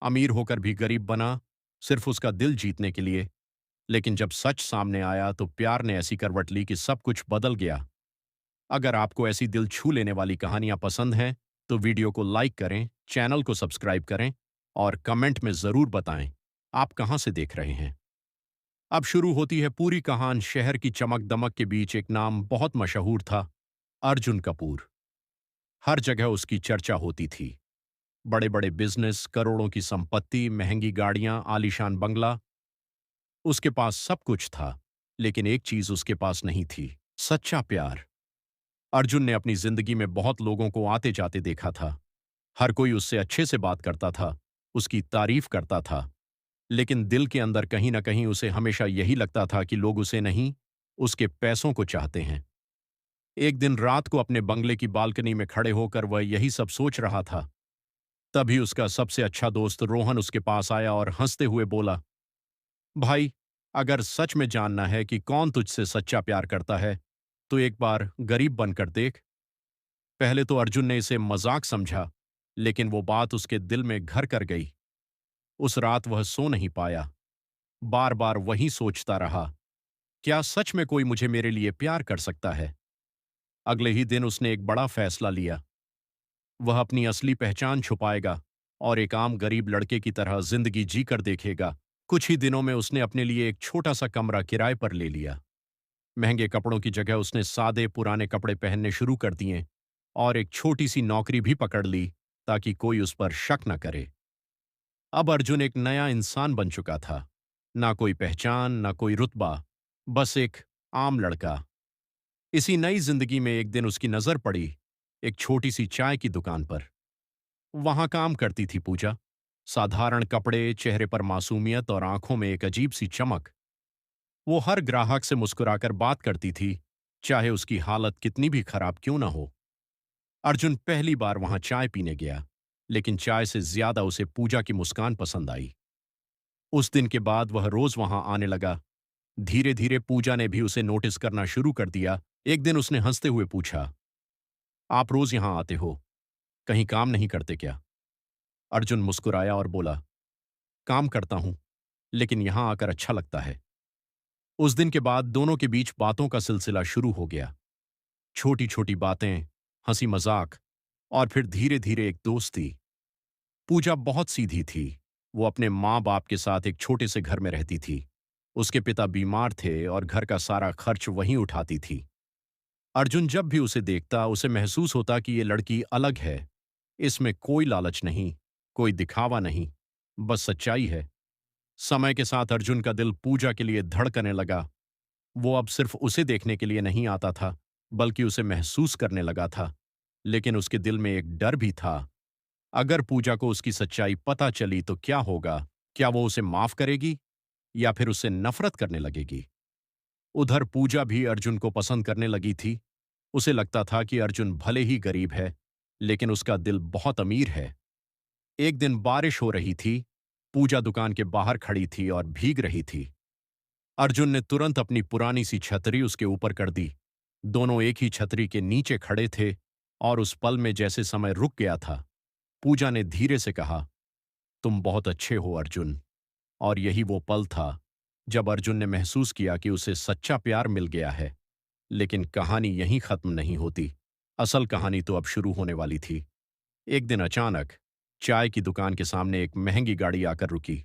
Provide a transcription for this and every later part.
अमीर होकर भी गरीब बना, सिर्फ उसका दिल जीतने के लिए। लेकिन जब सच सामने आया तो प्यार ने ऐसी करवट ली कि सब कुछ बदल गया। अगर आपको ऐसी दिल छू लेने वाली कहानियां पसंद हैं, तो वीडियो को लाइक करें, चैनल को सब्सक्राइब करें और कमेंट में जरूर बताएं आप कहां से देख रहे हैं। अब शुरू होती है पूरी कहानी। शहर की चमक दमक के बीच एक नाम बहुत मशहूर था, अर्जुन कपूर। हर जगह उसकी चर्चा होती थी। बड़े बड़े बिजनेस, करोड़ों की संपत्ति, महंगी गाड़ियां, आलीशान बंगला। उसके पास सब कुछ था, लेकिन एक चीज उसके पास नहीं थी, सच्चा प्यार। अर्जुन ने अपनी जिंदगी में बहुत लोगों को आते जाते देखा था। हर कोई उससे अच्छे से बात करता था, उसकी तारीफ करता था। लेकिन दिल के अंदर कहीं ना कहीं उसे हमेशा यही लगता था कि लोग उसे नहीं, उसके पैसों को चाहते हैं। एक दिन रात को अपने बंगले की बालकनी में खड़े होकर वह यही सब सोच रहा था। तभी उसका सबसे अच्छा दोस्त रोहन उसके पास आया और हंसते हुए बोला, भाई, अगर सच में जानना है कि कौन तुझसे सच्चा प्यार करता है, तो एक बार गरीब बनकर देख। पहले तो अर्जुन ने इसे मजाक समझा, लेकिन वो बात उसके दिल में घर कर गई। उस रात वह सो नहीं पाया। बार बार वही सोचता रहा, क्या सच में कोई मुझे मेरे लिए प्यार कर सकता है। अगले ही दिन उसने एक बड़ा फैसला लिया। वह अपनी असली पहचान छुपाएगा और एक आम गरीब लड़के की तरह जिंदगी जी कर देखेगा। कुछ ही दिनों में उसने अपने लिए एक छोटा सा कमरा किराए पर ले लिया। महंगे कपड़ों की जगह उसने सादे पुराने कपड़े पहनने शुरू कर दिए और एक छोटी सी नौकरी भी पकड़ ली, ताकि कोई उस पर शक न करे। अब अर्जुन एक नया इंसान बन चुका था। ना कोई पहचान, ना कोई रुतबा, बस एक आम लड़का। इसी नई जिंदगी में एक दिन उसकी नजर पड़ी एक छोटी सी चाय की दुकान पर। वहां काम करती थी पूजा। साधारण कपड़े, चेहरे पर मासूमियत और आंखों में एक अजीब सी चमक। वो हर ग्राहक से मुस्कुराकर बात करती थी, चाहे उसकी हालत कितनी भी खराब क्यों ना हो। अर्जुन पहली बार वहां चाय पीने गया, लेकिन चाय से ज्यादा उसे पूजा की मुस्कान पसंद आई। उस दिन के बाद वह रोज वहां आने लगा। धीरे धीरे पूजा ने भी उसे नोटिस करना शुरू कर दिया। एक दिन उसने हंसते हुए पूछा, आप रोज यहां आते हो, कहीं काम नहीं करते क्या? अर्जुन मुस्कुराया और बोला, काम करता हूं, लेकिन यहां आकर अच्छा लगता है। उस दिन के बाद दोनों के बीच बातों का सिलसिला शुरू हो गया। छोटी छोटी बातें, हंसी मजाक, और फिर धीरे धीरे एक दोस्ती। पूजा बहुत सीधी थी। वो अपने माँ बाप के साथ एक छोटे से घर में रहती थी। उसके पिता बीमार थे और घर का सारा खर्च वहीं उठाती थी। अर्जुन जब भी उसे देखता, उसे महसूस होता कि ये लड़की अलग है। इसमें कोई लालच नहीं, कोई दिखावा नहीं, बस सच्चाई है। समय के साथ अर्जुन का दिल पूजा के लिए धड़कने लगा। वो अब सिर्फ उसे देखने के लिए नहीं आता था, बल्कि उसे महसूस करने लगा था। लेकिन उसके दिल में एक डर भी था। अगर पूजा को उसकी सच्चाई पता चली तो क्या होगा? क्या वो उसे माफ करेगी या फिर उससे नफरत करने लगेगी? उधर पूजा भी अर्जुन को पसंद करने लगी थी। उसे लगता था कि अर्जुन भले ही गरीब है, लेकिन उसका दिल बहुत अमीर है। एक दिन बारिश हो रही थी। पूजा दुकान के बाहर खड़ी थी और भीग रही थी। अर्जुन ने तुरंत अपनी पुरानी सी छतरी उसके ऊपर कर दी। दोनों एक ही छतरी के नीचे खड़े थे और उस पल में जैसे समय रुक गया था। पूजा ने धीरे से कहा, तुम बहुत अच्छे हो अर्जुन। और यही वो पल था जब अर्जुन ने महसूस किया कि उसे सच्चा प्यार मिल गया है। लेकिन कहानी यहीं खत्म नहीं होती। असल कहानी तो अब शुरू होने वाली थी। एक दिन अचानक चाय की दुकान के सामने एक महंगी गाड़ी आकर रुकी।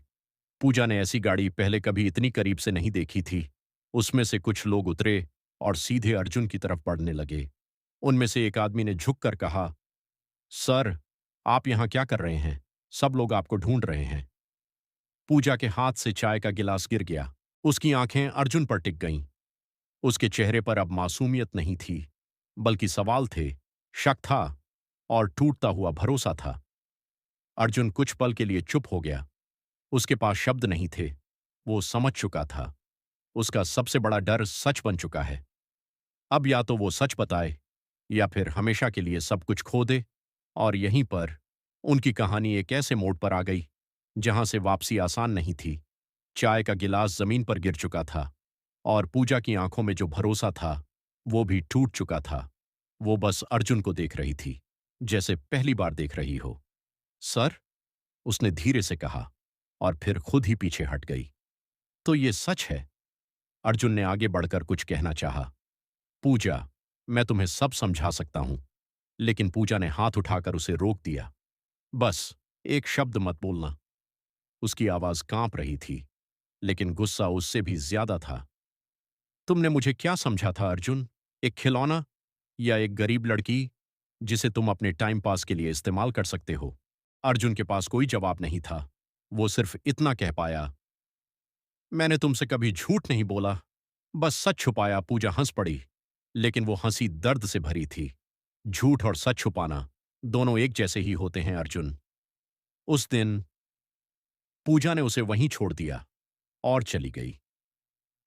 पूजा ने ऐसी गाड़ी पहले कभी इतनी करीब से नहीं देखी थी। उसमें से कुछ लोग उतरे और सीधे अर्जुन की तरफ बढ़ने लगे। उनमें से एक आदमी ने झुककर कहा, सर, आप यहां क्या कर रहे हैं? सब लोग आपको ढूंढ रहे हैं। पूजा के हाथ से चाय का गिलास गिर गया। उसकी आंखें अर्जुन पर टिक गईं। उसके चेहरे पर अब मासूमियत नहीं थी, बल्कि सवाल थे, शक था और टूटता हुआ भरोसा था। अर्जुन कुछ पल के लिए चुप हो गया। उसके पास शब्द नहीं थे। वो समझ चुका था, उसका सबसे बड़ा डर सच बन चुका है। अब या तो वो सच बताए या फिर हमेशा के लिए सब कुछ खो दे। और यहीं पर उनकी कहानी एक ऐसे मोड़ पर आ गई जहां से वापसी आसान नहीं थी। चाय का गिलास जमीन पर गिर चुका था और पूजा की आंखों में जो भरोसा था, वो भी टूट चुका था। वो बस अर्जुन को देख रही थी, जैसे पहली बार देख रही हो। सर, उसने धीरे से कहा, और फिर खुद ही पीछे हट गई। तो ये सच है? अर्जुन ने आगे बढ़कर कुछ कहना चाहा। पूजा, मैं तुम्हें सब समझा सकता हूं, लेकिन पूजा ने हाथ उठाकर उसे रोक दिया। बस एक शब्द मत बोलना। उसकी आवाज कांप रही थी, लेकिन गुस्सा उससे भी ज्यादा था। तुमने मुझे क्या समझा था अर्जुन? एक खिलौना? या एक गरीब लड़की जिसे तुम अपने टाइम पास के लिए इस्तेमाल कर सकते हो? अर्जुन के पास कोई जवाब नहीं था। वो सिर्फ इतना कह पाया, मैंने तुमसे कभी झूठ नहीं बोला, बस सच छुपाया। पूजा हंस पड़ी, लेकिन वो हंसी दर्द से भरी थी। झूठ और सच छुपाना दोनों एक जैसे ही होते हैं अर्जुन। उस दिन पूजा ने उसे वहीं छोड़ दिया और चली गई।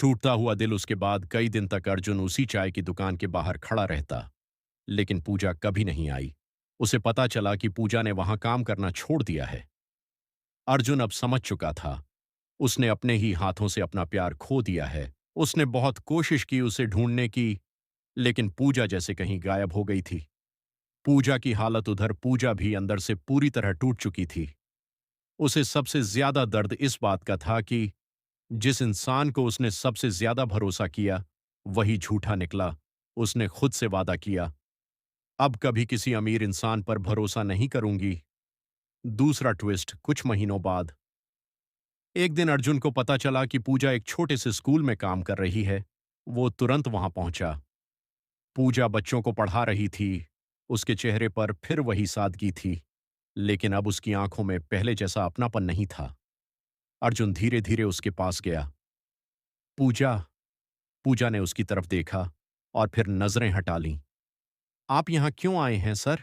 टूटता हुआ दिल उसके बाद कई दिन तक अर्जुन उसी चाय की दुकान के बाहर खड़ा रहता, लेकिन पूजा कभी नहीं आई। उसे पता चला कि पूजा ने वहां काम करना छोड़ दिया है। अर्जुन अब समझ चुका था, उसने अपने ही हाथों से अपना प्यार खो दिया है। उसने बहुत कोशिश की उसे ढूंढने की, लेकिन पूजा जैसे कहीं गायब हो गई थी। पूजा की हालत उधर, पूजा भी अंदर से पूरी तरह टूट चुकी थी। उसे सबसे ज्यादा दर्द इस बात का था कि जिस इंसान को उसने सबसे ज्यादा भरोसा किया, वही झूठा निकला। उसने खुद से वादा किया, अब कभी किसी अमीर इंसान पर भरोसा नहीं करूंगी। दूसरा ट्विस्ट कुछ महीनों बाद। एक दिन अर्जुन को पता चला कि पूजा एक छोटे से स्कूल में काम कर रही है। वो तुरंत वहां पहुंचा। पूजा बच्चों को पढ़ा रही थी। उसके चेहरे पर फिर वही सादगी थी, लेकिन अब उसकी आंखों में पहले जैसा अपनापन नहीं था। अर्जुन धीरे धीरे उसके पास गया। पूजा। पूजा ने उसकी तरफ देखा और फिर नजरें हटा लीं। आप यहां क्यों आए हैं सर?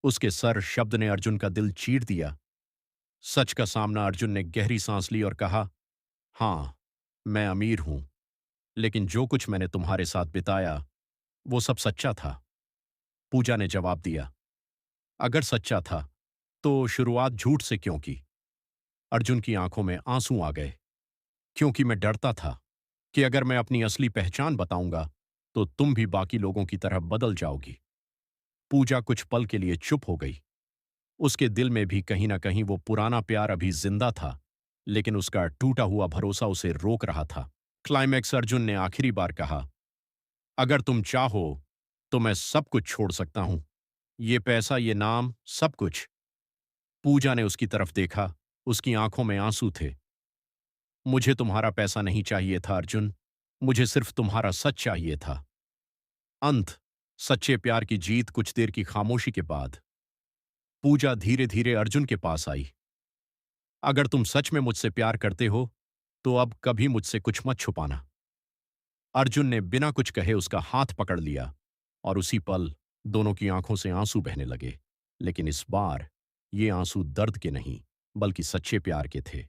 उसके सर शब्द ने अर्जुन का दिल चीर दिया। सच का सामना। अर्जुन ने गहरी सांस ली और कहा, हां, मैं अमीर हूं, लेकिन जो कुछ मैंने तुम्हारे साथ बिताया वो सब सच्चा था। पूजा ने जवाब दिया, अगर सच्चा था तो शुरुआत झूठ से क्यों की? अर्जुन की आंखों में आंसू आ गए। क्योंकि मैं डरता था कि अगर मैं अपनी असली पहचान बताऊंगा तो तुम भी बाकी लोगों की तरह बदल जाओगी। पूजा कुछ पल के लिए चुप हो गई। उसके दिल में भी कहीं ना कहीं वो पुराना प्यार अभी जिंदा था, लेकिन उसका टूटा हुआ भरोसा उसे रोक रहा था। क्लाइमैक्स। अर्जुन ने आखिरी बार कहा, अगर तुम चाहो तो मैं सब कुछ छोड़ सकता हूं, ये पैसा, ये नाम, सब कुछ। पूजा ने उसकी तरफ देखा। उसकी आंखों में आंसू थे। मुझे तुम्हारा पैसा नहीं चाहिए था अर्जुन, मुझे सिर्फ तुम्हारा सच चाहिए था। अंत। सच्चे प्यार की जीत। कुछ देर की खामोशी के बाद पूजा धीरे धीरे अर्जुन के पास आई। अगर तुम सच में मुझसे प्यार करते हो तो अब कभी मुझसे कुछ मत छुपाना। अर्जुन ने बिना कुछ कहे उसका हाथ पकड़ लिया, और उसी पल दोनों की आंखों से आंसू बहने लगे। लेकिन इस बार ये आंसू दर्द के नहीं, बल्कि सच्चे प्यार के थे।